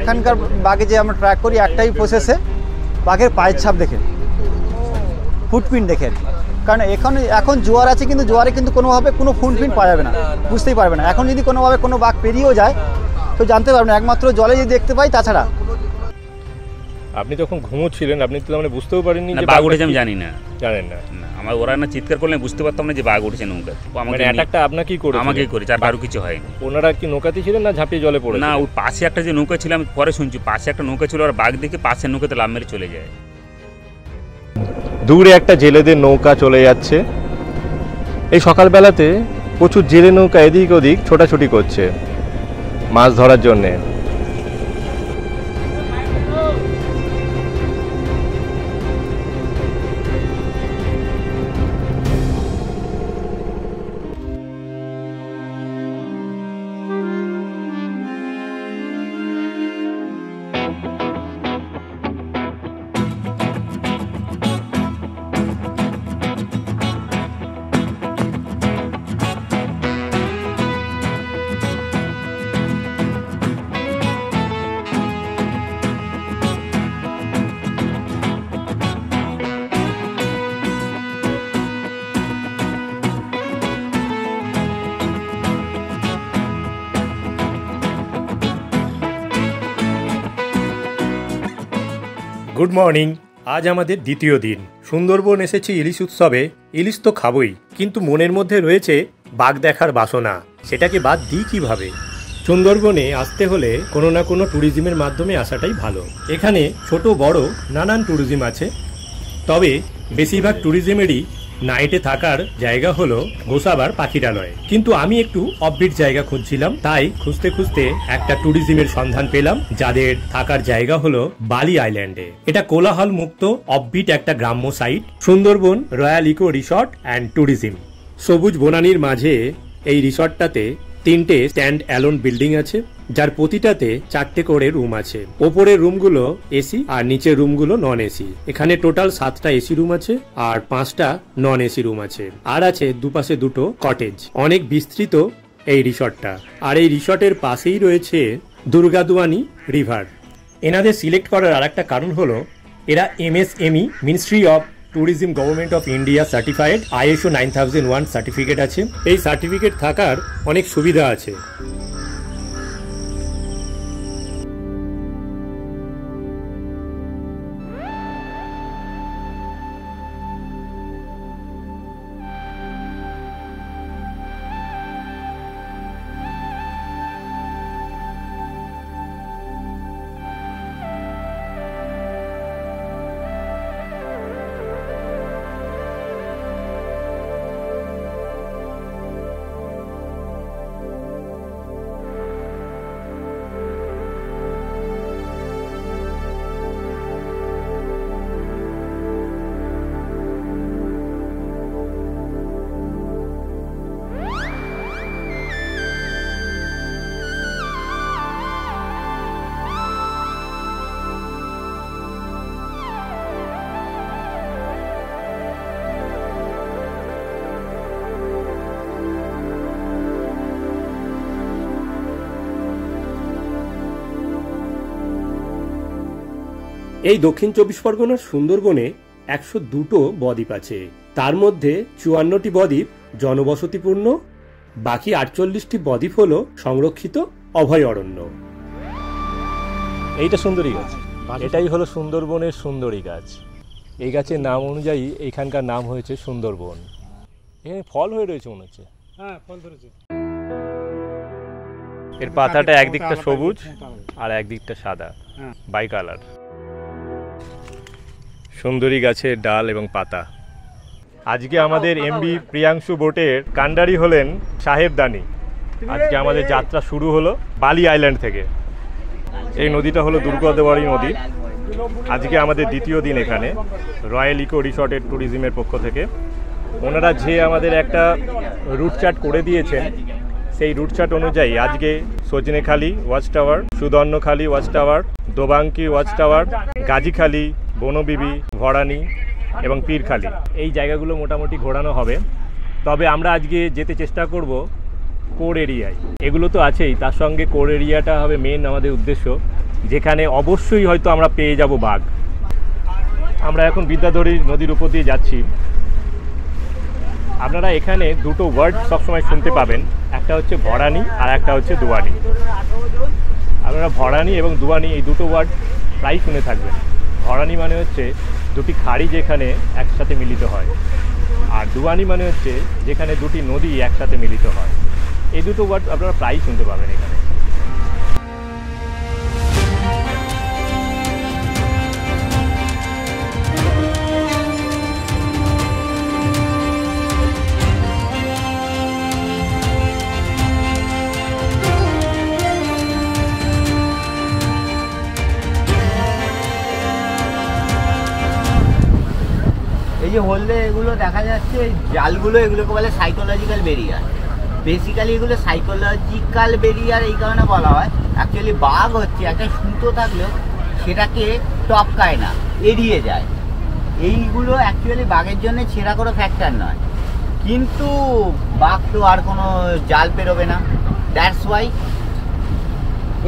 এখানকার বাঘে যে আমরা ট্র্যাক করি একটাই প্রসেসে, বাঘের পায়ের ছাপ দেখে, ফুটপ্রিন্ট দেখে। কারণ এখন জোয়ার আছে, কিন্তু জোয়ারে কিন্তু কোনোভাবে কোনো ফুটপ্রিন্ট পাওয়া যাবে না, বুঝতেই পারবে না। এখন যদি কোনোভাবে কোনো বাঘ পেরিয়েও যায় তো জানতে পারবে না, একমাত্র জলে যদি দেখতে পাই, তাছাড়া। আপনি যখন ঘুমোচ্ছিলেন আপনি তো মানে বুঝতেও পারেননি যে বাঘ উঠেছে? আমি জানি না। জানেন না? আমার ওরা না চিৎকার করলে বুঝতে পারতাম না যে বাঘ উঠেছে নৌকা। মানে অ্যাটাকটা আপনাকেই করেছে? আমাকেই করেছে, আর কারো কিছু হয়নি। ওনারা কি নৌকাতে ছিলেন না ঝাঁপিয়ে জলে পড়ে? না, ওই পাশে একটা যে নৌকা ছিল, আমি পরে শুনছি পাশে একটা নৌকা ছিল, আর বাঘ দেখে পাশের নৌকাতে লাভ মেরে চলে যায়। দূরে একটা জেলেদের নৌকা চলে যাচ্ছে। এই সকালবেলাতে প্রচুর জেলে নৌকা এদিক ওদিক ছোটাছুটি করছে মাছ ধরার জন্যে। Good morning. আজ আমাদের দ্বিতীয় দিন। সুন্দরবন এসেছি ইলিশ উৎসবে। ইলিশ তো খাবই, কিন্তু মনের মধ্যে রয়েছে বাঘ দেখার বাসনা। সেটাকে বাদ দিই কিভাবে? সুন্দরবনে আসতে হলে কোনো না কোনো ট্যুরিজমের মাধ্যমে আসাটাই ভালো। এখানে ছোট বড় নানান ট্যুরিজম আছে, তবে বেশিরভাগ ট্যুরিজমেরই নাইটে থাকার জায়গা হলো গোসাবার পাখিরালয়। কিন্তু আমি একটু অফবিট জায়গা খুঁজছিলাম, তাই খুঁজতে খুঁজতে একটা ট্যুরিজমের সন্ধান পেলাম, যাদের থাকার জায়গা হলো বালি আইল্যান্ডে। এটা কোলাহল মুক্ত অফবিট একটা গ্রাম্য site, Sundarban royal eco resort and tourism. সবুজ বনানীর মাঝে এই রিসর্টটাতে 3টে স্ট্যান্ড অ্যালোন বিল্ডিং আছে, যার প্রতিটাতে 4টে করে রুম আছে। ওপরের রুমগুলো এসি আর নিচের রুমগুলো নন এসি। এখানে টোটাল 7টা এসি রুম আছে আর 5টা নন এসি রুম আছে, আর আছে দুপাশে 2টো কটেজ। অনেক বিস্তৃত এই রিসর্টটা। আর এই রিসর্টের পাশেই রয়েছে দুর্গাদুয়ানি রিভার। এনাদের সিলেক্ট করার আর একটা কারণ হলো এরা MSME ministry of tourism government of India certified ISO 9001 certificate আছে। এই সার্টিফিকেট থাকার অনেক সুবিধা আছে। এই দক্ষিণ 24 পরগনার সুন্দরবনে 102টো বদ্বীপ আছে। তার মধ্যে 54টি বদ্বীপ জনবসতিপূর্ণ, বাকি 48টি বদ্বীপ হল সংরক্ষিত অভয় অরণ্য। এইটা সুন্দরী গাছ, এটাই হলো সুন্দরবনের সুন্দরী গাছ। এই গাছের নাম অনুযায়ী এখানকার নাম হয়েছে সুন্দরবন। এখানে ফল হয়ে রয়েছে মনে হচ্ছে। হ্যাঁ, ফল ধরেছে। এর পাতাটা একদিকটা সবুজ আর একদিকটা সাদা, বাই কালার। সুন্দরী গাছের ডাল এবং পাতা। আজকে আমাদের MB প্রিয়াংশু বোটের কান্ডারি হলেন সাহেব দানি। আজকে আমাদের যাত্রা শুরু হলো বালি আইল্যান্ড থেকে। এই নদীটা হলো দুর্গাদুয়ারি নদী। আজকে আমাদের দ্বিতীয় দিন এখানে রয়্যাল ইকো রিসর্টের ট্যুরিজমের পক্ষ থেকে। ওনারা যে আমাদের একটা রুট চার্ট করে দিয়েছেন, সেই রুট চার্ট অনুযায়ী আজকে Sajnekhali watch tower, Sudhanyakhali watch tower, Dobanki watch tower, Gazikhali, Bonbibi, Bharani এবং পীরখালি, এই জায়গাগুলো মোটামুটি ঘোরানো হবে। তবে আমরা আজকে যেতে চেষ্টা করব কোর এরিয়ায়। এগুলো তো আছেই, তার সঙ্গে কোর এরিয়াটা হবে মেন আমাদের উদ্দেশ্য। যেখানে অবশ্যই হয়তো আমরা পেয়ে যাব বাঘ। আমরা এখন বিদ্যাধরী নদীর উপর দিয়ে যাচ্ছি। আপনারা এখানে দুটো ওয়ার্ড সবসময় শুনতে পাবেন, একটা হচ্ছে ভরানি আর একটা হচ্ছে দুয়ানি। আপনারা ভরানি এবং দুয়ানি এই দুটো ওয়ার্ড প্রায় শুনে থাকবেন। ভরানি মানে হচ্ছে দুটি খাড়ি যেখানে একসাথে মিলিত হয়, আর দুয়ানি মানে হচ্ছে যেখানে দুটি নদী একসাথে মিলিত হয়। এই দুটো ওয়ার্ড আপনারা প্রায়ই শুনতে পাবেন এখানে। এই যে হলদে এগুলো দেখা যাচ্ছে জালগুলো, এগুলোকে বলে সাইকোলজিক্যাল বেরিয়ার। বেসিক্যালি এগুলো সাইকোলজিক্যাল বেরিয়ার এই কারণে বলা হয়, অ্যাকচুয়ালি বাঘ হচ্ছে একটা সুতো থাকলেও সেটাকে টপকায় না, এড়িয়ে যায়। এইগুলো অ্যাকচুয়ালি বাঘের জন্য ছেঁড়া কোনো ফ্যাক্টর নয়, কিন্তু বাঘ তো আর কোনো জাল পেরোবে না, দ্যাটস ওয়াই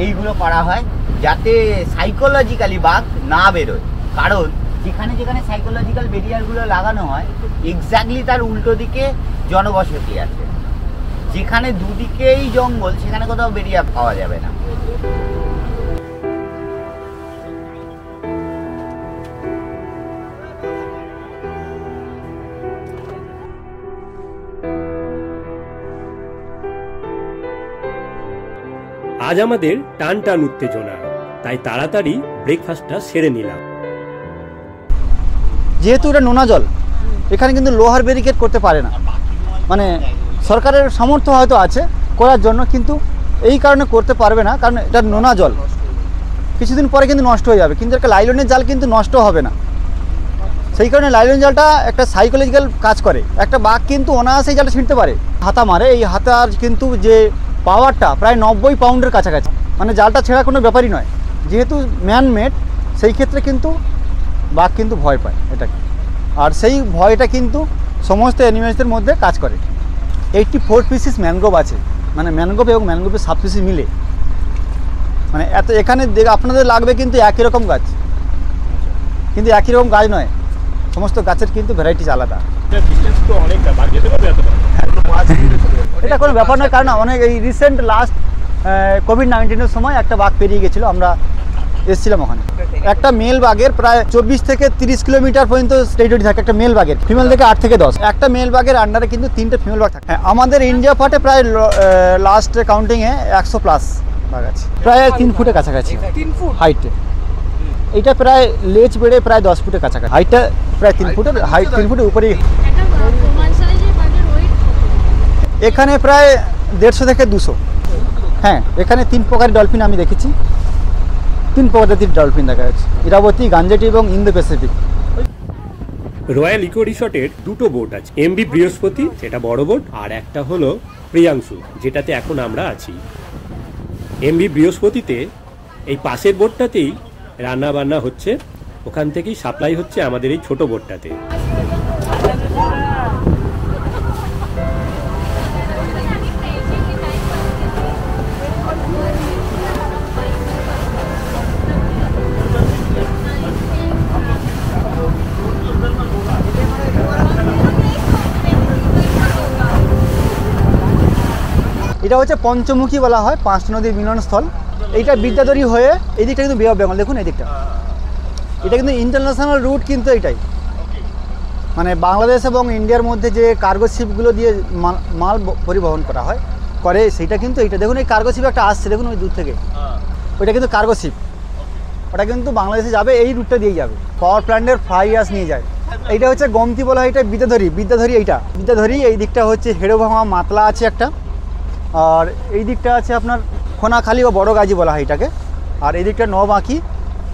এইগুলো করা হয় যাতে সাইকোলজিক্যালি বাঘ না বেরোয়। কারণ যেখানে যেখানে সাইকোলজিক্যাল বেরিয়ারগুলো লাগানো হয় এক্স্যাক্টলি তার উল্টো দিকে জনবসতি আছে। যেখানে দুদিকেই জঙ্গল সেখানে কোথাও বেরিয়ার পাওয়া যাবে না। আজ আমাদের টান টান উত্তেজনা, তাই তাড়াতাড়ি ব্রেকফাস্টটা সেরে নিলাম। যেহেতু এটা নোনা জল, এখানে কিন্তু লোহার ব্যারিকেড করতে পারে না, মানে সরকারের সামর্থ্য হয়তো আছে করার জন্য, কিন্তু এই কারণে করতে পারবে না, কারণ এটা নোনা জল, কিছুদিন পরে কিন্তু নষ্ট হয়ে যাবে। কিন্তু একটা লাইলনের জাল কিন্তু নষ্ট হবে না, সেই কারণে লাইলন জালটা একটা সাইকোলজিক্যাল কাজ করে। একটা বাঘ কিন্তু অনায়াসেই জালটা ছিঁড়তে পারে, হাতা মারে, এই হাতার কিন্তু যে পাওয়ারটা প্রায় 90 পাউন্ডের কাছাকাছি, মানে জালটা ছেঁড়া কোনো ব্যাপারই নয়। যেহেতু ম্যানমেড, সেই ক্ষেত্রে কিন্তু বাঘ কিন্তু ভয় পায় এটাকে, আর সেই ভয়টা কিন্তু সমস্ত অ্যানিমেলসদের মধ্যে কাজ করে। 84 পিসিস ম্যানগ্রোভ আছে, মানে ম্যানগ্রোভ এবং ম্যানগ্রোভের সাবস্পিসিস মিলে, মানে এত এখানে আপনাদের লাগবে কিন্তু একই রকম গাছ, কিন্তু একই রকম গাছ নয়, সমস্ত গাছের কিন্তু ভ্যারাইটিস আলাদা। এটা কোনো ব্যাপার নয়, কারণ অনেক এই রিসেন্ট লাস্ট কোভিড-19-এর সময় একটা বাঘ পেরিয়ে গেছিলো, আমরা এসেছিলাম ওখানে। একটা মেল বাঘের প্রায় 24 থেকে 30 কিলোমিটার পর্যন্ত টেরিটরি থাকে একটা মেল বাঘের, ফিমেল থেকে 8 থেকে 10। একটা মেল বাঘের আন্ডারে কিন্তু 3টে ফিমেল বাঘ থাকে। হ্যাঁ, আমাদের ইন্ডিয়া পার্টে প্রায় লাস্ট কাউন্টিংয়ে 100+ বাঘ আছে, প্রায় 3 ফুটের কাছাকাছি হাইটে। এইটা প্রায় লেজ বেড়ে প্রায় 10 ফুটের কাছাকাছি, হাইটটা প্রায় 3 ফুটের, হাইট 3 ফুটের উপরেই। এখানে প্রায় 150 থেকে 200। হ্যাঁ, এখানে 3 প্রকারের ডলফিন আমি দেখেছি, 3 প্রজাতির ডলফিন দেখা যাচ্ছে, ইরাবতী, গাঞ্জেটি এবং ইন্দো প্যাসিফিক। রয়্যাল ইকো রিসর্টের দুটো বোট আছে, এমবি বৃহস্পতি যেটা বড় বোট, আর একটা হলো প্রিয়াংশু যেটাতে এখন আমরা আছি। এমবি বৃহস্পতিতে এই পাশের বোটটাতেই রান্না বান্না হচ্ছে, ওখান থেকেই সাপ্লাই হচ্ছে আমাদের এই ছোট বোটটাতে। এটা হচ্ছে পঞ্চমুখী বলা হয়, 5টা নদীর মিলনস্থল। এইটা বিদ্যাধরী হয়ে এই দিকটা কিন্তু বে অফ বেঙ্গল, দেখুন এই দিকটা, এটা কিন্তু ইন্টারন্যাশনাল রুট কিন্তু এইটাই, মানে বাংলাদেশ এবং ইন্ডিয়ার মধ্যে যে কার্গো শিপগুলো দিয়ে মাল পরিবহন করা হয় করে, সেইটা কিন্তু এইটা দেখুন, এই কার্গো শিপ একটা আসছে দেখুন ওই দূর থেকে, ওইটা কিন্তু কার্গো শিপ, ওটা কিন্তু বাংলাদেশে যাবে, এই রুটটা দিয়ে যাবে, পাওয়ার প্ল্যান্টের ফ্লাই অ্যাশ নিয়ে যায়। এইটা হচ্ছে গোমতী বলা হয়, এটা বিদ্যাধরী, এইটা বিদ্যাধরী। এই দিকটা হচ্ছে হেড়োভাঙা মাতলা আছে একটা, আর এই দিকটা আছে আপনার খোনাখালি বা বড় গাজী বলা হয় এটাকে, আর এই দিকটা নবাঁকি,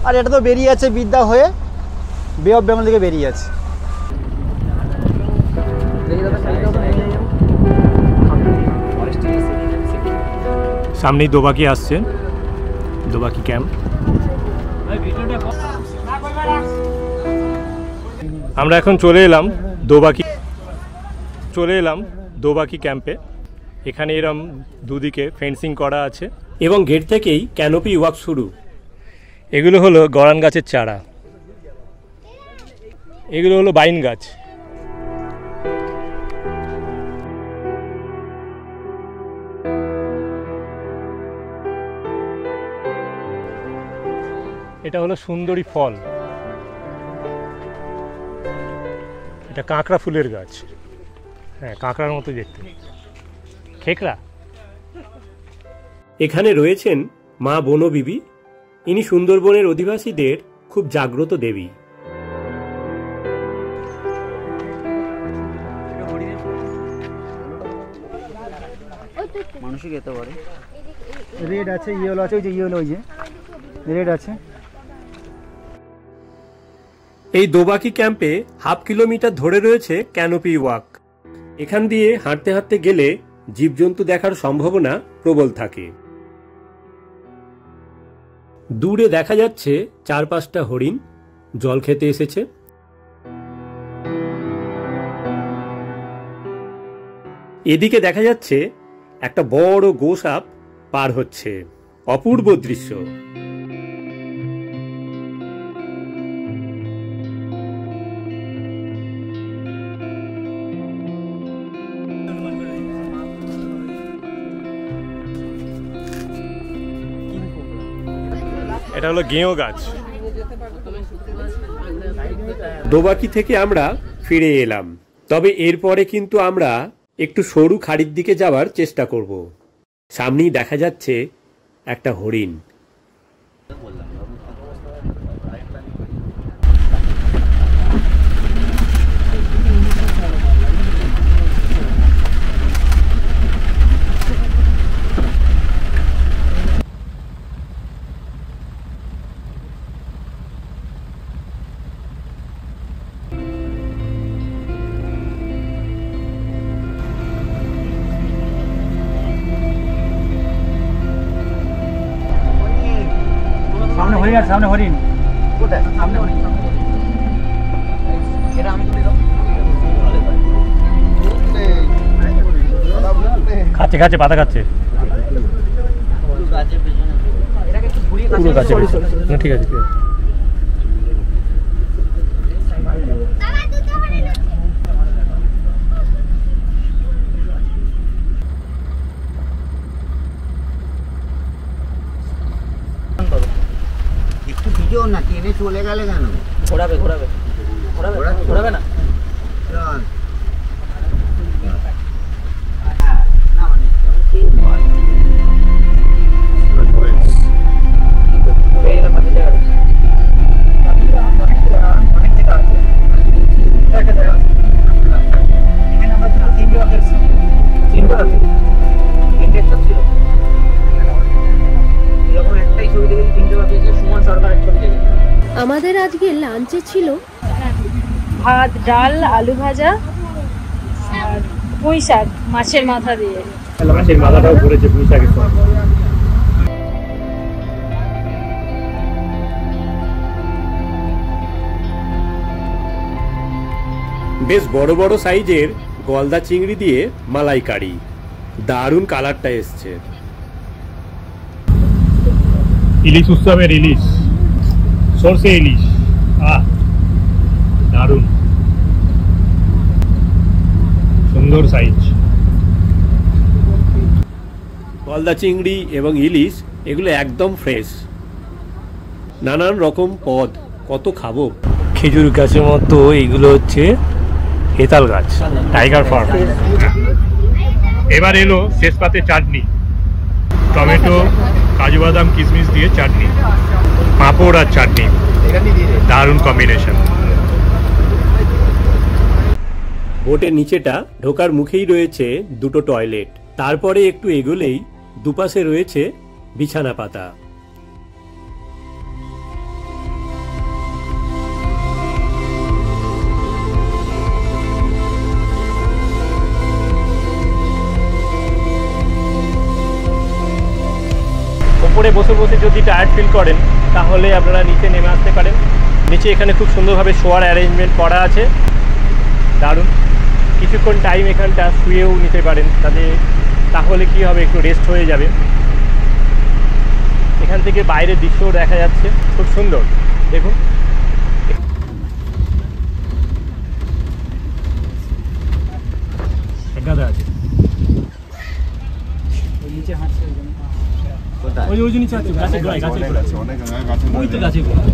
আর এটা তো বেরিয়ে আছে বিদ্যা হয়ে বে অফ বেঙ্গল থেকে বেরিয়ে আছে। সামনেই দোবাকি আসছে, দোবাকি ক্যাম্প। আমরা এখন চলে এলাম দোবাকি ক্যাম্পে। এখানে এরম দুদিকে ফেন্সিং করা আছে এবং গেট থেকেই ক্যানোপি ওয়াক শুরু। এগুলো হলো গরান গাছের চারা, এগুলো হলো বাইন গাছ। এটা হলো সুন্দরী ফল, এটা কাঁকড়া ফুলের গাছ। হ্যাঁ, কাঁকড়ার মতো দেখতে, খেকড়া। এখানে রয়েছেন মা বনবিবি। ইনি সুন্দরবনের অধিবাসীদের খুব জাগ্রত দেবী। মানুষই খেতে পারে। রেড আছে, ইয়েলো আছে, ওই যে ইয়েলো, ওই যে রেড আছে। এই দোবাকি ক্যাম্পে হাফ কিলোমিটার ধরে রয়েছে ক্যানোপি ওয়াক। এখান দিয়ে হাঁটতে হাঁটতে গেলে জীবজন্তু দেখার সম্ভাবনা প্রবল থাকে। দূরে দেখা যাচ্ছে 4-5টা হরিণ জল খেতে এসেছে। এদিকে দেখা যাচ্ছে একটা বড় গোসাপ পার হচ্ছে, অপূর্ব দৃশ্য। এটা হলো গেঁয়ো গাছ। দোবাকি থেকে আমরা ফিরে এলাম, তবে এরপরে কিন্তু আমরা একটু সরু খাড়ির দিকে যাওয়ার চেষ্টা করব। সামনেই দেখা যাচ্ছে একটা হরিণ। সামনে হরিণ আছে, সামনে হরিণ। কোথায়? সামনে হরিণ। এটা আমি তুলে দাও। খাচ্ছে খাচ্ছে, পাতা খাচ্ছে। গাছের পেছনে এটাকে একটু ঘুরিয়ে পুরো গাছে। না, ঠিক আছে, ঠিক আছে। একটু ভিডিও না, টেনে চলে গেলে কেন? ঘোরাবে ঘোরাবে ঘোরাবে ঘোরাবে না। চল। আমাদের আজকে লাঞ্চে ছিল ভাত, ডাল, আলু ভাজা আর পুঁই শাক মাছের মাথা দিয়ে। মাছের মাথাটাও পড়েছে পুঁই শাকের সঙ্গে। বেশ বড় বড় সাইজের গলদা চিংড়ি দিয়ে মালাইকারি, দারুণ কালারটা এসছে। ইলিশ উৎসবের ইলিশ, সরষে ইলিশ, দারুণ সুন্দর সাইজ। গলদা চিংড়ি এবং ইলিশ এগুলো একদম ফ্রেশ। নানান রকম পদ, কত খাবো। খেজুর গাছের মতো এইগুলো হচ্ছে হেতাল গাছ, টাইগার ফার্ম। এবার এলো শেষ পাতে চাটনি, টমেটো, কাজু বাদাম, কিশমিশ দিয়ে চাটনি, পাঁপড় আর চাটনি, দারুণ কম্বিনেশন। বোটের নিচেটা ঢোকার মুখেই রয়েছে দুটো টয়লেট, তারপরে একটু এগোলেই দুপাশে রয়েছে বিছানা পাতা। ওপরে বসে বসে যদি টায়ার্ড ফিল করেন তাহলে আপনারা নিচে নেমে আসতে পারেন। নিচে এখানে খুব সুন্দরভাবে শোয়ার অ্যারেঞ্জমেন্ট করা আছে, দারুণ। কিছুক্ষণ টাইম এখানটা শুয়েও নিতে পারেন, তাহলে কি হবে, একটু রেস্ট হয়ে যাবে। এখান থেকে বাইরের দৃশ্যও দেখা যাচ্ছে, খুব সুন্দর। দেখুন গাদা আছে কোথায়? ওই নিচে আছে, গাছের গোড়ায়, গাছের গোড়ায় আছে, ওই তো গাছের গোড়ায়।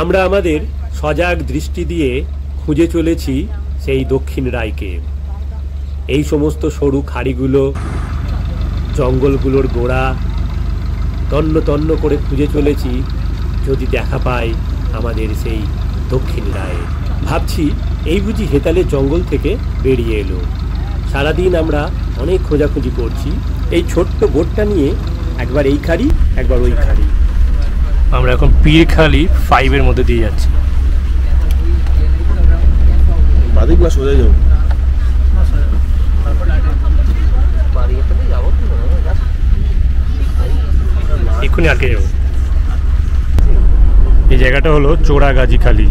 আমরা আমাদের সজাগ দৃষ্টি দিয়ে খুঁজে চলেছি সেই দক্ষিণ রায়কে। এই সমস্ত সরু খাড়িগুলো, জঙ্গলগুলোর গোড়া তন্ন তন্ন করে খুঁজে চলেছি, যদি দেখা পাই আমাদের সেই দক্ষিণ রায়। ভাবছি এই বুঝি হেতালের জঙ্গল থেকে বেরিয়ে এলো। সারাদিন আমরা অনেক খোঁজাখুঁজি করছি এই ছোট্ট বোটটা নিয়ে, একবার এই খাড়ি একবার ওই খাড়ি। আমরা এখন পীরখালি 5-এর মধ্যে দিয়ে যাচ্ছি। সোজা যাবো, এক্ষুনি আটকে যাবো। এই জায়গাটা হলো চোরাগাজী খালি।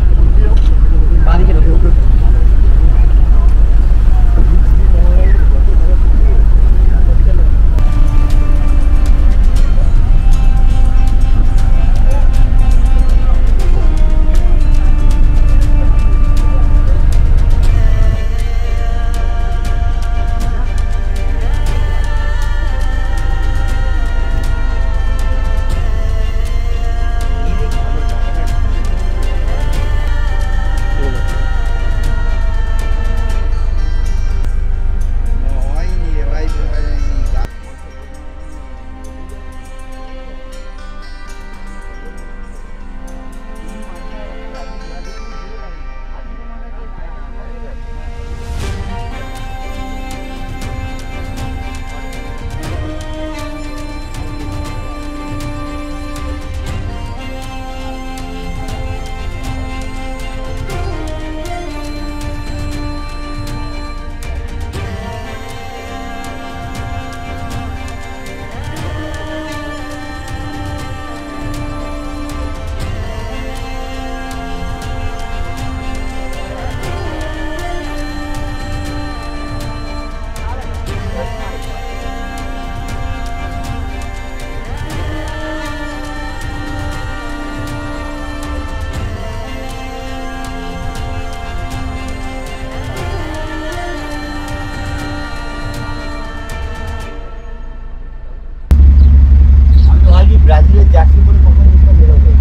ব্রাজিলের জার্সি বলে কখন ইনস্টা বেরোবে?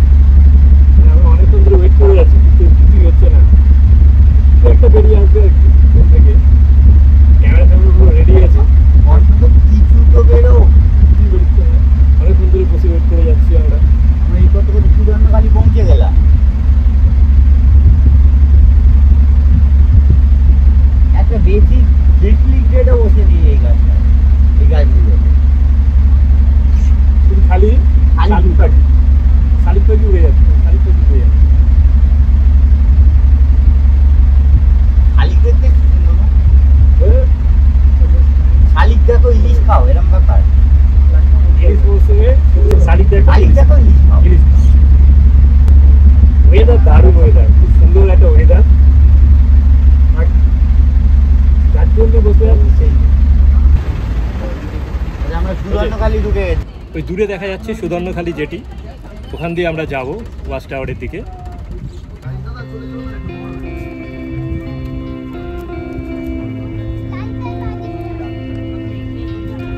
অনেকক্ষণ ধরে ওয়েট করে যাচ্ছি, কিন্তু কিছুই হচ্ছে না। একটা বেরিয়ে আসবে থেকে, ক্যামেরা পুরো রেডি আছে, কিছু তো বেরো, অনেকক্ষণ ধরে বসে ওয়েট করে যাচ্ছি আমরা। এই কত করে সুবর্ণখালি পৌঁছে গেলাম। একটা বেশি ডেটও বসে নিয়ে এই গাছটা, এই গাছগুলোতে খালি শালিক পাখি উড়ে যাচ্ছে, শালিক পাখি উড়ে যাচ্ছে। শালিক দেখতে শালিক দেখো, ইলিশ খাও, এরকম ব্যাপার। ইলিশ মৌসুমে শালিক দেখো, ইলিশ খাও। ওয়েদার দারুণ, ওয়েদার খুব সুন্দর একটা ওয়েদার, যার জন্য বসে আছি। সেই আমরা সুবর্ণখালি ঢুকে গেছি। ওই দূরে দেখা যাচ্ছে সুবর্ণখালি জেটি, ওখান দিয়ে আমরা যাব ওয়াচ টাওয়ারের দিকে।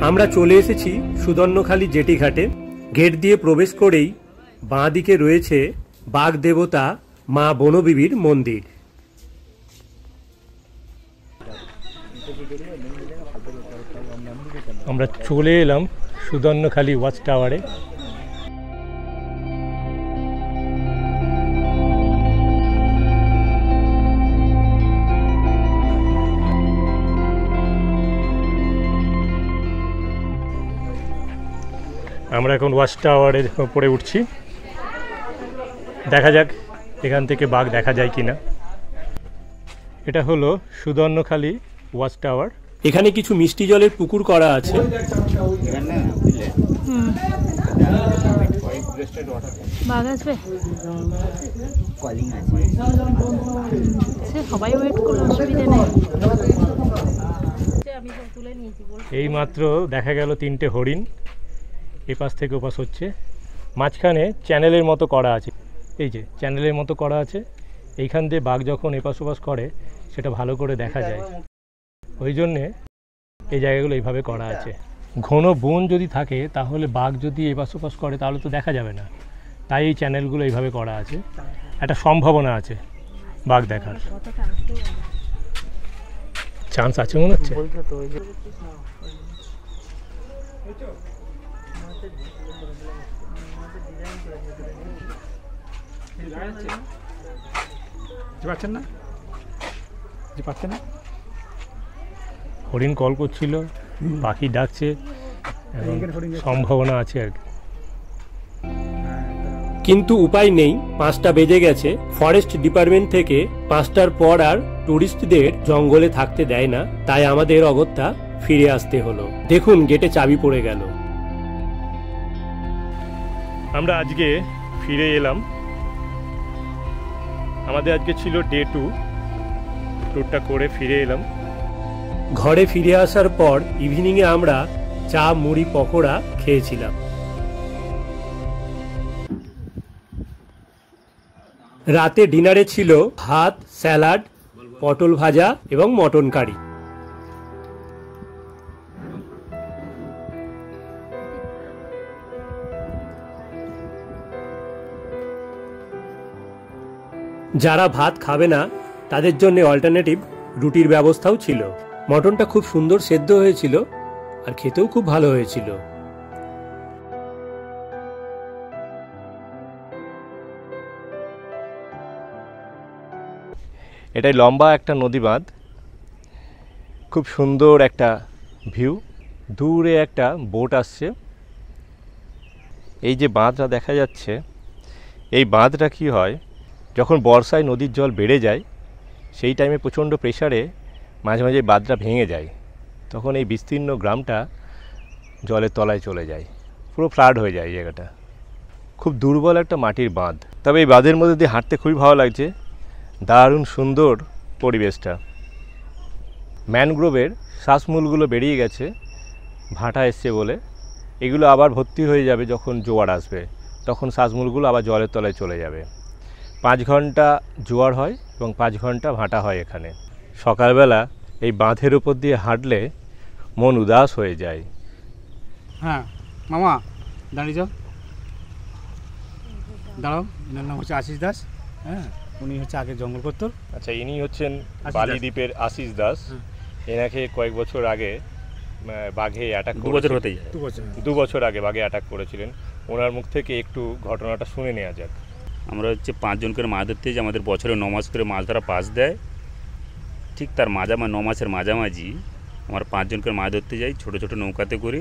আমরা চলে এসেছি সুবর্ণখালি জেটি ঘাটে। গেট দিয়ে প্রবেশ করেই বাঁ দিকে রয়েছে বাঘ দেবতা মা বনবিবির মন্দির। আমরা চলে এলাম সুবর্ণখালি ওয়াচ টাওয়ারে। আমরা এখন ওয়াচ টাওয়ারের উপরে উঠছি। দেখা যাক এখান থেকে বাঘ দেখা যায় কিনা। এটা হলো সুদর্ণখালী ওয়াচ টাওয়ার। এখানে কিছু মিষ্টি জলের পুকুর করা আছে। বাঘ আসবে, কলিং আছে, সে সবাই ওয়েট করলে অসুবিধা নেই। আমি সব তুলে নিয়েছি। এই মাত্র দেখা গেল 3টে হরিণ এপাশ থেকে ওপাশ হচ্ছে। মাঝখানে চ্যানেলের মতো করা আছে, এই যে চ্যানেলের মতো করা আছে, এইখান দিয়ে বাঘ যখন এপাশ ওপাশ করে সেটা ভালো করে দেখা যায়, ওই জন্যে এই জায়গাগুলো এইভাবে করা আছে। ঘন বন যদি থাকে তাহলে বাঘ যদি এপাশ ওপাশ করে তাহলে তো দেখা যাবে না, তাই এই চ্যানেলগুলো এইভাবে করা আছে। একটা সম্ভাবনা আছে বাঘ দেখার, চান্স আছে মনে হচ্ছে। হরিণ কল করছিল, পাখি ডাকছে, সম্ভাবনা আছে আর কি। কিন্তু উপায় নেই, 5টা বেজে গেছে। ফরেস্ট ডিপার্টমেন্ট থেকে 5টার পর আর টুরিস্টদের জঙ্গলে থাকতে দেয় না, তাই আমাদের অগত্যা ফিরে আসতে হলো। দেখুন গেটে চাবি পড়ে গেল। আমরা আজকে ফিরে এলাম। আমাদের আজকে ছিল ডে 2, ট্যুরটা করে ফিরে এলাম। ঘরে ফিরে আসার পর ইভিনিংয়ে আমরা চা মুড়ি পকোড়া খেয়েছিলাম। রাতে ডিনারে ছিল ভাত, স্যালাড, পটল ভাজা এবং মটন কারি। যারা ভাত খাবে না তাদের জন্য অল্টারনেটিভ রুটির ব্যবস্থাও ছিল। মটনটা খুব সুন্দর সেদ্ধ হয়েছিল আর খেতেও খুব ভালো হয়েছিল। এটাই লম্বা একটা নদী বাঁধ, খুব সুন্দর একটা ভিউ। দূরে একটা বোট আসছে। এই যে বাঁধটা দেখা যাচ্ছে, এই বাঁধটা কি হয়, যখন বর্ষায় নদীর জল বেড়ে যায় সেই টাইমে প্রচণ্ড প্রেসারে মাঝে মাঝে বাঁধটা ভেঙে যায়, তখন এই বিস্তীর্ণ গ্রামটা জলের তলায় চলে যায়, পুরো ফ্লাড হয়ে যায় জায়গাটা। খুব দুর্বল একটা মাটির বাঁধ, তবে এই বাঁধের মধ্যে দিয়ে হাঁটতে খুবই ভালো লাগছে। দারুণ সুন্দর পরিবেশটা। ম্যানগ্রোভের শ্বাসমূলগুলো বেরিয়ে গেছে, ভাটা এসছে বলে। এগুলো আবার ভর্তি হয়ে যাবে যখন জোয়ার আসবে, তখন শ্বাসমূলগুলো আবার জলের তলায় চলে যাবে। 5 ঘন্টা জোয়ার হয় এবং 5 ঘন্টা ভাটা হয় এখানে। সকালবেলা এই বাঁধের উপর দিয়ে হাঁটলে মন উদাস হয়ে যায়। হ্যাঁ মামা দাঁড়িয়ে যাও, দাঁড়াও। এনার নাম হচ্ছে আশিস দাস। হ্যাঁ, উনি হচ্ছে আগে জঙ্গল করতো। আচ্ছা, ইনি হচ্ছেন আশিস বালি দাস। দ্বীপের আশিস দাস। এনাকে কয়েক বছর আগে বাঘে অ্যাটাক 2 বছর হতে যায়। 2 বছর আগে বাঘে অ্যাটাক করেছিলেন। ওনার মুখ থেকে একটু ঘটনাটা শুনে নেওয়া যাক। আমরা হচ্ছে 5 জন করে মাছ ধরতে যাই। আমাদের বছরে 9 মাস করে মাছ ধরা পাস দেয়। ঠিক তার 9 মাসের মাঝামাঝি আমরা 5 জন করে মাছ ধরতে যাই ছোটো ছোটো নৌকাতে করে।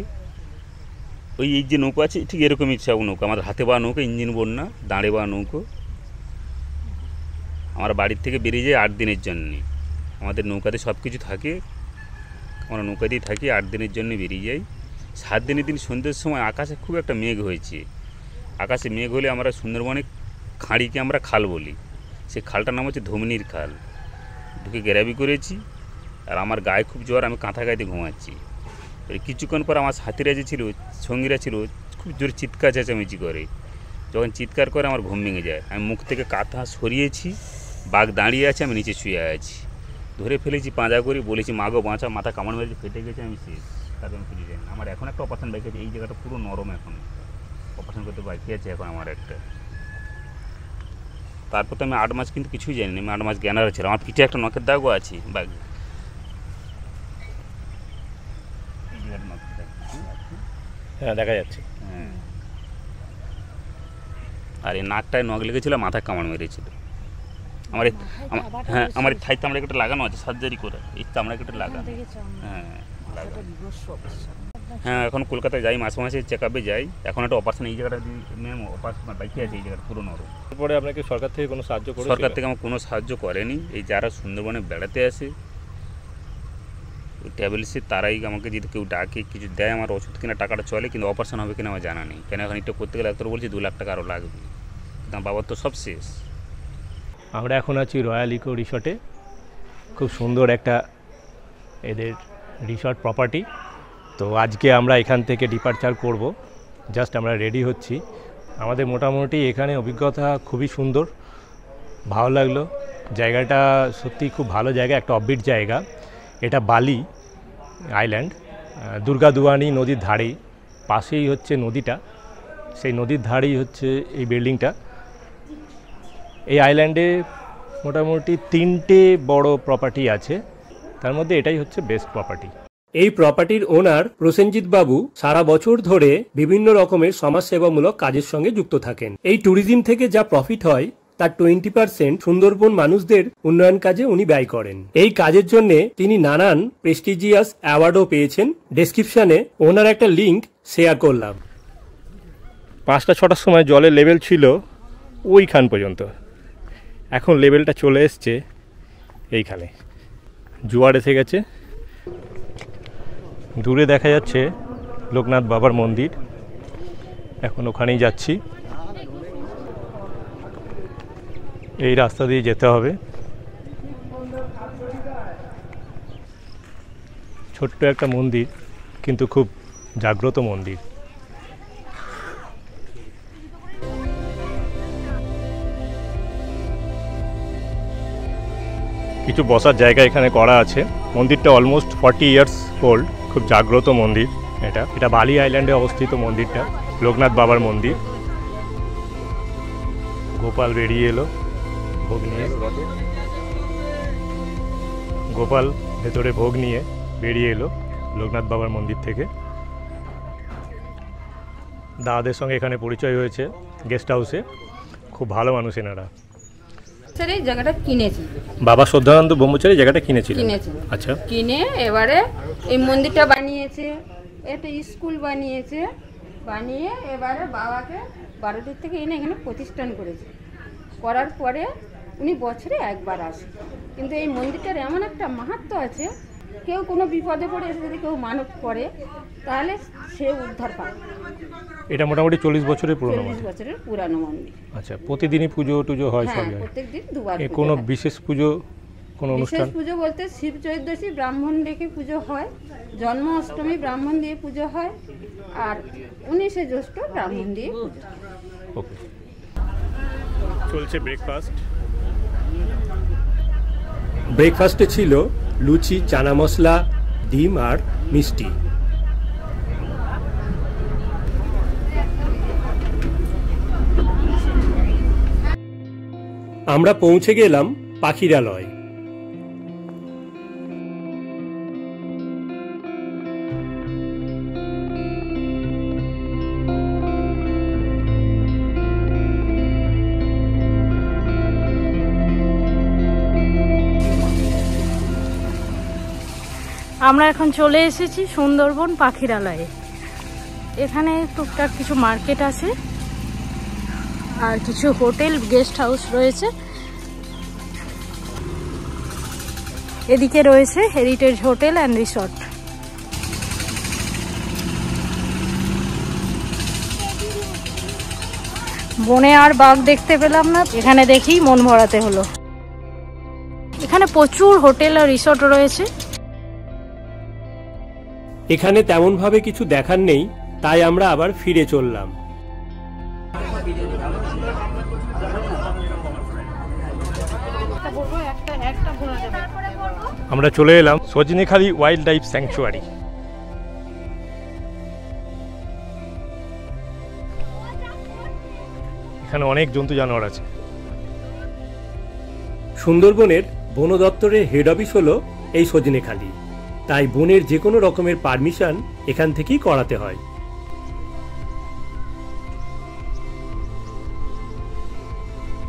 ওই এই যে নৌকা আছে ঠিক এরকমই সব নৌকা, আমাদের হাতে বা নৌকা, ইঞ্জিন বোট না, দাঁড়ে বা নৌকো। আমরা বাড়ির থেকে বেরিয়ে যাই 8 দিনের জন্যে। আমাদের নৌকাতে সব কিছু থাকে, আমরা নৌকাতেই থাকি। 8 দিনের জন্য বেরিয়ে যাই। 7 দিনের দিন সন্ধ্যের সময় আকাশে খুব একটা মেঘ হয়েছে। আকাশে মেঘ হলে আমরা সুন্দরবনে খাঁড়িকে আমরা খাল বলি। সেই খালটার নাম হচ্ছে ধমনির খাল। ঢুকে গ্যারাবি করেছি, আর আমার গায়ে খুব জ্বর, আমি কাঁথা গাইতে ঘুমাচ্ছি। কিছুক্ষণ পর আমার সাথীরা যে ছিল, সঙ্গীরা ছিল, খুব জোরে চিৎকার চেঁচামেচি করে। যখন চিৎকার করে আমার ঘুম ভেঙে যায়। আমি মুখ থেকে কাঁথা সরিয়েছি, বাঘ দাঁড়িয়ে আছে, আমি নিচে শুয়ে আছি। ধরে ফেলেছি পাঁজা করে, বলেছি মাগো বাঁচা, মাথা কামড় মেরেছে, ফেটে গেছে, আমি শেষ। তারপর আমি ফিরে যাই। আমার এখন একটা অপারেশন বাকি আছে, এই জায়গাটা পুরো নরম, এখন অপারেশন করতে বাকি আছে এখন আমার একটা। তারপর তো আমি 8 মাস কিন্তু কিছুই জানি না, আমি 8 মাস জ্ঞানার ছিলাম। আমার পিঠে একটা নখের দাগও আছে বাঘ। হ্যাঁ, দেখা যাচ্ছে। হ্যাঁ, আর এই নাকটায় নখ লেগেছিল, মাথা কামড় মেরেছিল। আমার হ্যাঁ, আমার থাই চামড়া কেটে লাগানো আছে, সার্জারি করে এই চামড়া কেটে লাগানো। হ্যাঁ, হ্যাঁ, এখন কলকাতায় যাই, মাসে মাসে চেক আপে যাই। এখন একটা অপারেশন এই জায়গাটা ম্যাম অপারেশন বাকি আছে, এই জায়গাটা পুরো নরম। তারপরে আপনাকে সরকার থেকে কোনো সাহায্য করেছে? সরকার থেকে আমার কোনো সাহায্য করেনি। এই যারা সুন্দরবনে বেড়াতে আসে ওই ট্রাভেলসে তারাই আমাকে যদি কেউ ডাকে কিছু দেয়, আমার ওষুধ কিনা টাকাটা চলে, কিন্তু অপারেশন হবে কিনা আমার জানা নেই। কেন এখন এটা করতে গেলে ডাক্তার বলছে 2 লাখ টাকা আরও লাগবে, কিন্তু আমার বাবার তো সব শেষ। আমরা এখন আছি রয়্যাল ইকো রিসর্টে। খুব সুন্দর একটা এদের রিসর্ট প্রপার্টি। তো আজকে আমরা এখান থেকে ডিপারচার করব, জাস্ট আমরা রেডি হচ্ছি। আমাদের মোটামুটি এখানে অভিজ্ঞতা খুবই সুন্দর, ভালো লাগলো। জায়গাটা সত্যি খুব ভালো জায়গা, একটা অফবিট জায়গা। এটা বালি আইল্যান্ড, দুর্গাদুয়ানি নদীর ধারেই, পাশেই হচ্ছে নদীটা, সেই নদীর ধারেই হচ্ছে এই বিল্ডিংটা। এই আইল্যান্ডে মোটামুটি 3টে বড় প্রপার্টি আছে, তার মধ্যে এটাই হচ্ছে বেস্ট প্রপার্টি। এই প্রপার্টির ওনার প্রসেনজিৎ বাবু সারা বছর ধরে বিভিন্ন রকমের সমাজসেবামূলক কাজের সঙ্গে যুক্ত থাকেন। এই ট্যুরিজম থেকে যা প্রফিট হয় তার 20% সুন্দরবন মানুষদের উন্নয়ন কাজে উনি ব্যয় করেন। এই কাজের জন্য তিনি নানান প্রেস্টিজিয়াস অ্যাওয়ার্ডও পেয়েছেন। ডেসক্রিপশনে ওনার একটা লিঙ্ক শেয়ার করলাম। 5টা-6টার সময় জলের লেভেল ছিল ওইখান পর্যন্ত, এখন লেভেলটা চলে এসছে এইখানে, জোয়ার এসে গেছে। দূরে দেখা যাচ্ছে লোকনাথ বাবার মন্দির, এখন ওখানেই যাচ্ছি। এই রাস্তা দিয়ে যেতে হবে। ছোট্ট একটা মন্দির, কিন্তু খুব জাগ্রত মন্দির। কিছু বসার জায়গা এখানে করা আছে। মন্দিরটা অলমোস্ট 40 ইয়ার্স ওল্ড, খুব জাগ্রত মন্দির। এটা বালি আইল্যান্ডে অবস্থিত মন্দিরটা, লোকনাথ বাবার মন্দির। গোপাল বেরিয়ে এলো ভোগ নিয়ে, গোপাল ভেতরে ভোগ নিয়ে বেরিয়ে এলো লোকনাথ বাবার মন্দির থেকে। দাদাদের সঙ্গে এখানে পরিচয় হয়েছে গেস্ট হাউসে, খুব ভালো মানুষ এনারা। এই জায়গাটা কিনেছি, বাবা শ্রদ্ধানন্দ ব্রহ্মচারী জায়গাটা কিনেছিলেন। আচ্ছা, কিনে এবারে এই মন্দিরটা বানিয়েছে, একটা স্কুল বানিয়েছে, বানিয়ে এবারে বাবাকে বারোটির থেকে এনে এখানে প্রতিষ্ঠান করেছে। করার পরে উনি বছরে একবার আসে। কিন্তু এই মন্দিরটার এমন একটা মাহাত্ম্য আছে, কেউ কোনো বিপদে পড়ে এসে যদি কেউ মানত করে তাহলে সে উদ্ধার পায়। এটা মোটামুটি 40 বছরের পুরনো, 40 বছরের পুরানো মন্দির। আচ্ছা, প্রতিদিনই পুজো টুজো হয়? হ্যাঁ, সবই হয়। প্রত্যেকদিন দুবার। কোনো বিশেষ পুজো, কোনো অনুষ্ঠান? বিশেষ পুজো বলতে শিব চতুর্দশী ব্রাহ্মণ ডেকে পুজো হয়, জন্মাষ্টমী ব্রাহ্মণ দিয়ে পুজো হয়, আর 19শে জ্যৈষ্ঠ ব্রাহ্মণ দিয়ে পুজো। ওকে, চলছে ব্রেকফাস্ট। ব্রেকফাস্টে ছিল লুচি, চানা মশলা, ডিম আর মিষ্টি। আমরা পৌঁছে গেলাম পাখিরালয়। আমরা এখন চলে এসেছি সুন্দরবন পাখিরালয়ে। এখানে টুকটাক কিছু মার্কেট আছে আর কিছু হোটেল গেস্ট হাউস রয়েছে। এদিকে রয়েছে হেরিটেজ হোটেল অ্যান্ড রিসর্ট। বনে আর বাঘ দেখতে পেলাম না, এখানে দেখি মন ভরাতে হলো। এখানে প্রচুর হোটেল আর রিসর্ট রয়েছে। এখানে তেমনভাবে কিছু দেখার নেই, তাই আমরা আবার ফিরে চললাম। আমরা চলে এলাম সজনেখালি ওয়াইল্ড লাইফ স্যাংচুয়ারি। এখানে অনেক জন্তু জানোয়ার আছে। সুন্দরবনের বন দপ্তরের হেড অফিস হলো এই সজনেখালি, তাই বনের যে কোনো রকমের পারমিশন এখান থেকেই করাতে হয়।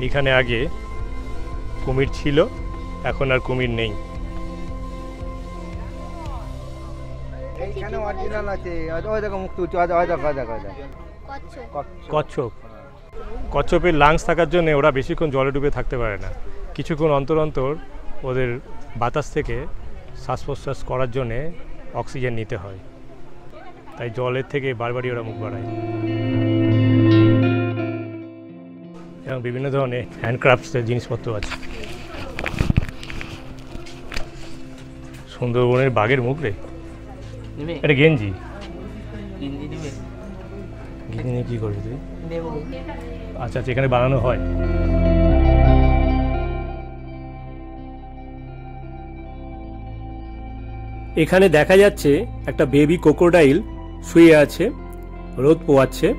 এখানে আগে কুমির ছিল, এখন আর কুমির নেই। এই এখানে অরিজিনাল আছে, ওই দেখো মুখ তুলছে, ওই দেখো কচ্ছপ। কচ্ছপের লাংস থাকার জন্য ওরা বেশিক্ষণ জলে ডুবে থাকতে পারে না, কিছুক্ষণ অন্তর অন্তর ওদের বাতাস থেকে শ্বাস প্রশ্বাস করার জন্যে অক্সিজেন নিতে হয়, তাই জলের থেকে বারবারই ওরা মুখ বাড়ায়। এবং বিভিন্ন ধরনের হ্যান্ডক্রাফটসের জিনিসপত্র আছে। সুন্দরবনের বাঘের মুখ রে, এটা গেঞ্জি। গেঞ্জি নিয়ে কি করবি তুই? আচ্ছা আচ্ছা, এখানে বানানো হয়। এখানে দেখা যাচ্ছে একটা বেবি ক্রোকোডাইল শুয়ে আছে, রোদ পোয়াচ্ছে।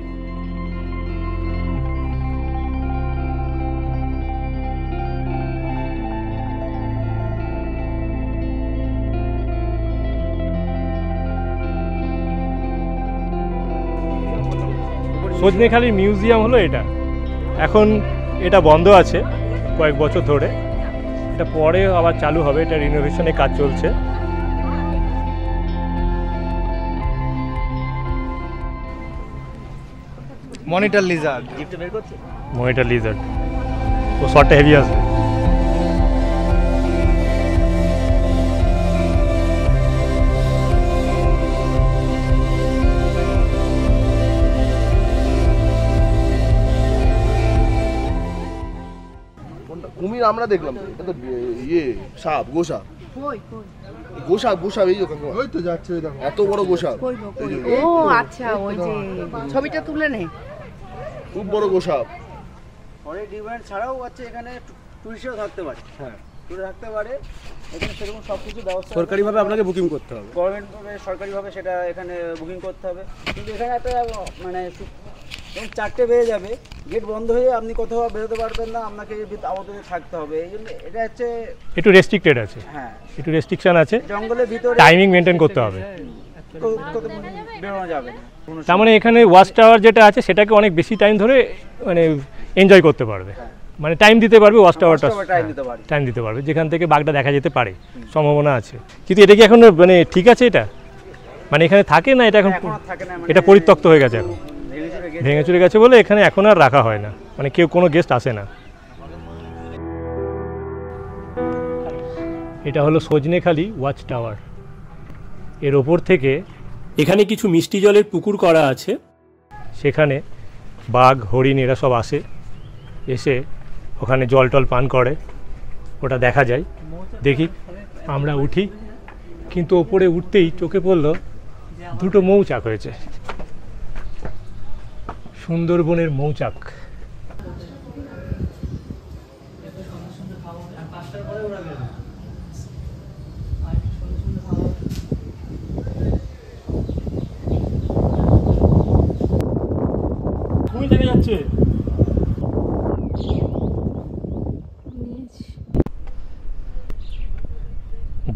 সজনেখালির মিউজিয়াম হলো এটা, এখন এটা বন্ধ আছে কয়েক বছর ধরে, এটা পরে আবার চালু হবে, এটা রিনোভেশনের কাজ চলছে। মনিটর লিজার্ড জিপটা বের করছে, মনিটর লিজার্ড, ও শর্টটা হেভি আছে। কুমির আমরা দেখলাম, এটা তো ইয়ে সাপ, গোসাপ। গোসাপ গোসাপ এই যে ওই তো যাচ্ছে, ওই দেখো এত বড় গোসাপ। ও আচ্ছা, ওই যে ছবিটা তুলে নে, খুব বড় গোসাপ। অনেক ডিমান্ড ছাড়াও আছে এখানে, টুরিস্টও থাকতে পারে। হ্যাঁ, টুরিস্ট থাকতে পারে এখানে, সেরকম সব কিছু ব্যবস্থা সরকারিভাবে আপনাকে বুকিং করতে হবে, গভর্নমেন্টভাবে সরকারিভাবে সেটা এখানে বুকিং করতে হবে। কিন্তু এখানে একটা মানে যখন 4টে বেজে যাবে, গেট বন্ধ হয়ে আপনি কোথাও বেরোতে পারবেন না, আপনাকে আবদ্ধ থাকতে হবে। এই জন্য এটা হচ্ছে একটু রেস্ট্রিক্টেড আছে। হ্যাঁ, একটু রেস্ট্রিকশন আছে, জঙ্গলের ভিতরে টাইমিং মেনটেন করতে হবে, বেরোনো যাবে না। তার মানে এখানে ওয়াচ টাওয়ার যেটা আছে সেটাকে অনেক বেশি টাইম ধরে মানে এনজয় করতে পারবে, মানে টাইম দিতে পারবে, ওয়াচ টাওয়ারটা টাইম দিতে পারবে, যেখান থেকে বাঘটা দেখা যেতে পারে, সম্ভাবনা আছে। কিন্তু এটা কি এখন মানে ঠিক আছে? এটা মানে এখানে থাকে না, এটা এখন এটা পরিত্যক্ত হয়ে গেছে, এখন ভেঙে চুরে গেছে বলে এখানে এখন আর রাখা হয় না, মানে কেউ কোনো গেস্ট আসে না। এটা হলো সজনেখালি ওয়াচ টাওয়ার, এর ওপর থেকে এখানে কিছু মিষ্টি জলের পুকুর করা আছে, সেখানে বাঘ হরিণ এরা সব আসে, এসে ওখানে জল টল পান করে, ওটা দেখা যায়। দেখি আমরা উঠি, কিন্তু ওপরে উঠতেই চোখে পড়লো দুটো মৌচাক হয়েছে, সুন্দরবনের মৌচাক। কুমির দেখা যাচ্ছে,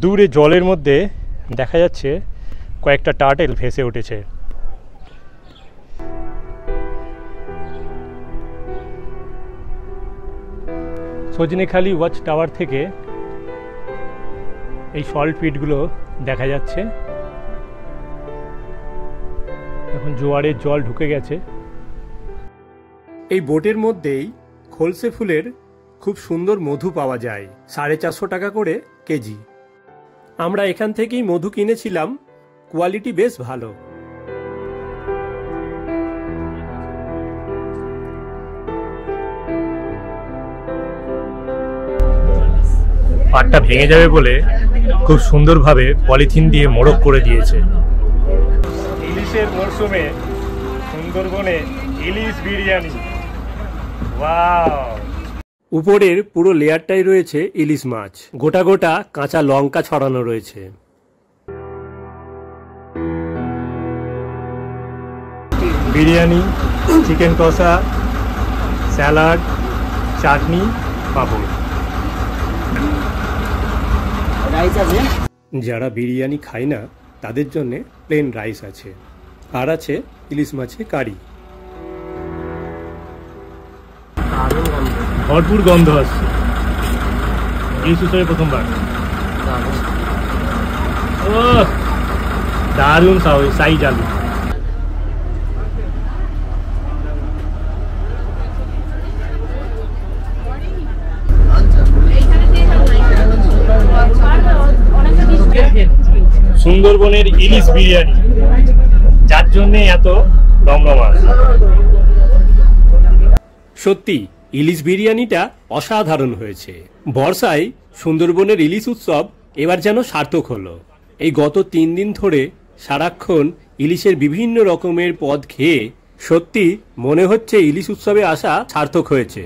দূরে জলের মধ্যে দেখা যাচ্ছে কয়েকটা টার্টেল ভেসে উঠেছে। সজনেখালি ওয়াচ টাওয়ার থেকে এই সল্ট পিটগুলো দেখা যাচ্ছে। এখন জোয়ারের জল ঢুকে গেছে। এই বোটের মধ্যেই খলসে ফুলের খুব সুন্দর মধু পাওয়া যায়, 450 টাকা করে কেজি। আমরা এখান থেকেই মধু কিনেছিলাম, কোয়ালিটি বেশ ভালো। পাটটা ভেঙে যাবে বলে খুব সুন্দরভাবে পলিথিন দিয়ে মোড়ক করে দিয়েছে। ইলিশের মরশুমে সুন্দরবনে ইলিশ বিরিয়ানি, ওয়াও! উপরের পুরো লেয়ারটাই রয়েছে ইলিশ মাছ, গোটা গোটা কাঁচা লঙ্কা ছড়ানো রয়েছে। বিরিয়ানি, চিকেন কষা, স্যালাড, চাটনি, পাঁপড়। যারা বিরিয়ানি খায় না তাদের জন্য প্লেন রাইস আছে, আর আছে ইলিশ মাছের কারি। ভরপুর গন্ধ আসছে, এই সুতরাং প্রথমবার। দারুণ সাইজ আলু। সুন্দরবনের ইলিশ বিরিয়ানি, যার জন্য এত রমরমা। সত্যি ইলিশ বিরিয়ানিটা অসাধারণ হয়েছে। বর্ষায় সুন্দরবনের ইলিশ উৎসব এবার যেন সার্থক হলো। এই গত 3 দিন ধরে সারাক্ষণ ইলিশের বিভিন্ন রকমের পদ খেয়ে সত্যি মনে হচ্ছে ইলিশ উৎসবে আসা সার্থক হয়েছে।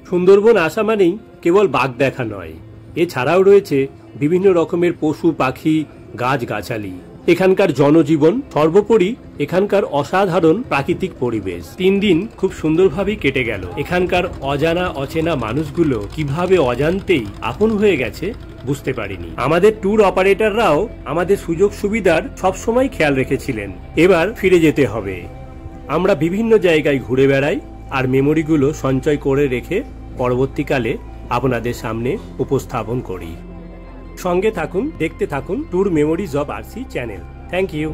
সুন্দরবন আসা মানেই কেবল বাঘ দেখা নয়, এছাড়াও রয়েছে বিভিন্ন রকমের পশু পাখি, গাছগাছালি, এখানকার জনজীবন, সর্বোপরি এখানকার অসাধারণ প্রাকৃতিক পরিবেশ। 3 দিন খুব সুন্দরভাবেই কেটে গেল। এখানকার অজানা অচেনা মানুষগুলো কিভাবে অজান্তেই আপন হয়ে গেছে বুঝতে পারিনি। আমাদের ট্যুর অপারেটররাও আমাদের সুযোগ সুবিধার সবসময় খেয়াল রেখেছিলেন। এবার ফিরে যেতে হবে। আমরা বিভিন্ন জায়গায় ঘুরে বেড়াই আর মেমোরিগুলো সঞ্চয় করে রেখে পরবর্তীকালে আপনাদের সামনে উপস্থাপন করি। সঙ্গে থাকুন, দেখতে থাকুন tour memories of RC channel. Thank you.